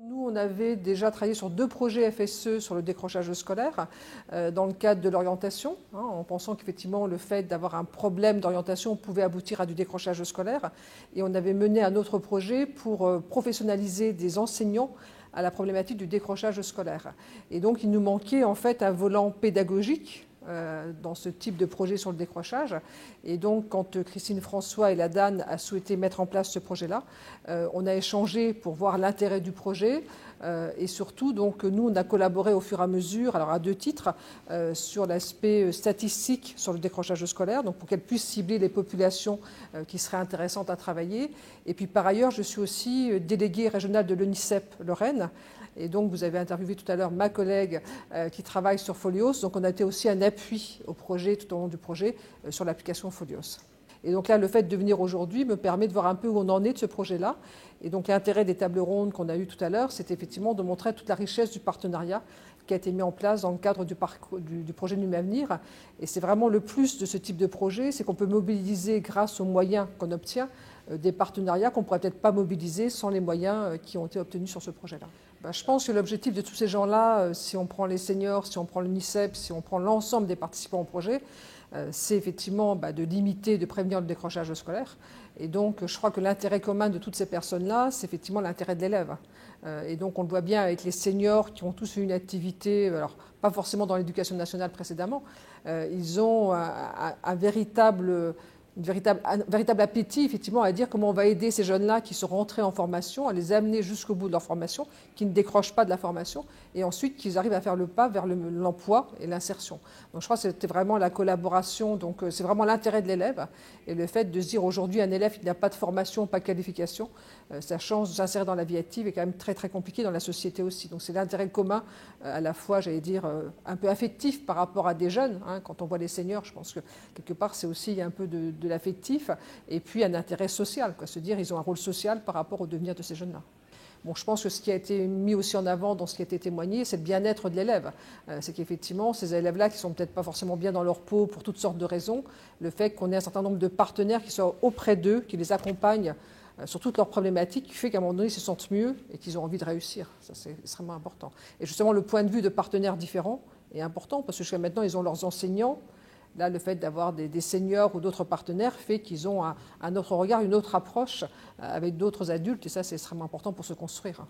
Nous, on avait déjà travaillé sur 2 projets FSE sur le décrochage scolaire dans le cadre de l'orientation, en pensant qu'effectivement le fait d'avoir un problème d'orientation pouvait aboutir à du décrochage scolaire. Et on avait mené un autre projet pour professionnaliser des enseignants à la problématique du décrochage scolaire. Et donc il nous manquait en fait un volant pédagogique dans ce type de projet sur le décrochage. Et donc, quand Christine François et la DAN a souhaité mettre en place ce projet-là, on a échangé pour voir l'intérêt du projet. Et surtout, donc, nous, on a collaboré au fur et à mesure, alors à 2 titres, sur l'aspect statistique sur le décrochage scolaire, donc pour qu'elle puisse cibler les populations qui seraient intéressantes à travailler. Et puis, par ailleurs, je suis aussi déléguée régionale de l'UNICEP Lorraine. Et donc, vous avez interviewé tout à l'heure ma collègue qui travaille sur Folios. Donc, on a été aussi un appui au projet, tout au long du projet, sur l'application Folios. Et donc là, le fait de venir aujourd'hui me permet de voir un peu où on en est de ce projet-là. Et donc, l'intérêt des tables rondes qu'on a eues tout à l'heure, c'est effectivement de montrer toute la richesse du partenariat qui a été mis en place dans le cadre du projet Numavenir. Et c'est vraiment le plus de ce type de projet, c'est qu'on peut mobiliser grâce aux moyens qu'on obtient des partenariats qu'on ne pourrait peut-être pas mobiliser sans les moyens qui ont été obtenus sur ce projet-là. Je pense que l'objectif de tous ces gens-là, si on prend les seniors, si on prend l'UNICEP, si on prend l'ensemble des participants au projet, c'est effectivement de limiter, de prévenir le décrochage scolaire. Et donc, je crois que l'intérêt commun de toutes ces personnes-là, c'est effectivement l'intérêt de l'élève. Et donc, on le voit bien avec les seniors qui ont tous fait une activité, alors pas forcément dans l'éducation nationale précédemment, ils ont un véritable appétit, effectivement, à dire comment on va aider ces jeunes-là qui sont rentrés en formation, à les amener jusqu'au bout de leur formation, qui ne décrochent pas de la formation, et ensuite qu'ils arrivent à faire le pas vers l'emploi et l'insertion. Donc je crois que c'était vraiment la collaboration, donc c'est vraiment l'intérêt de l'élève, et le fait de se dire aujourd'hui un élève qui n'a pas de formation, pas de qualification, sa chance de s'insérer dans la vie active est quand même très très compliquée dans la société aussi. Donc c'est l'intérêt commun, à la fois, j'allais dire, un peu affectif par rapport à des jeunes. Quand on voit les seniors, je pense que quelque part c'est aussi un peu de l'affectif, et puis un intérêt social, se dire ils ont un rôle social par rapport au devenir de ces jeunes-là. Bon, je pense que ce qui a été mis aussi en avant dans ce qui a été témoigné, c'est le bien-être de l'élève. C'est qu'effectivement, ces élèves-là qui ne sont peut-être pas forcément bien dans leur peau pour toutes sortes de raisons, le fait qu'on ait un certain nombre de partenaires qui soient auprès d'eux, qui les accompagnent sur toutes leurs problématiques, qui fait qu'à un moment donné, ils se sentent mieux et qu'ils ont envie de réussir. Ça, c'est extrêmement important. Et justement, le point de vue de partenaires différents est important, parce que jusqu'à maintenant, ils ont leurs enseignants. Là, le fait d'avoir des seniors ou d'autres partenaires fait qu'ils ont un autre regard, une autre approche avec d'autres adultes, et ça, c'est extrêmement important pour se construire.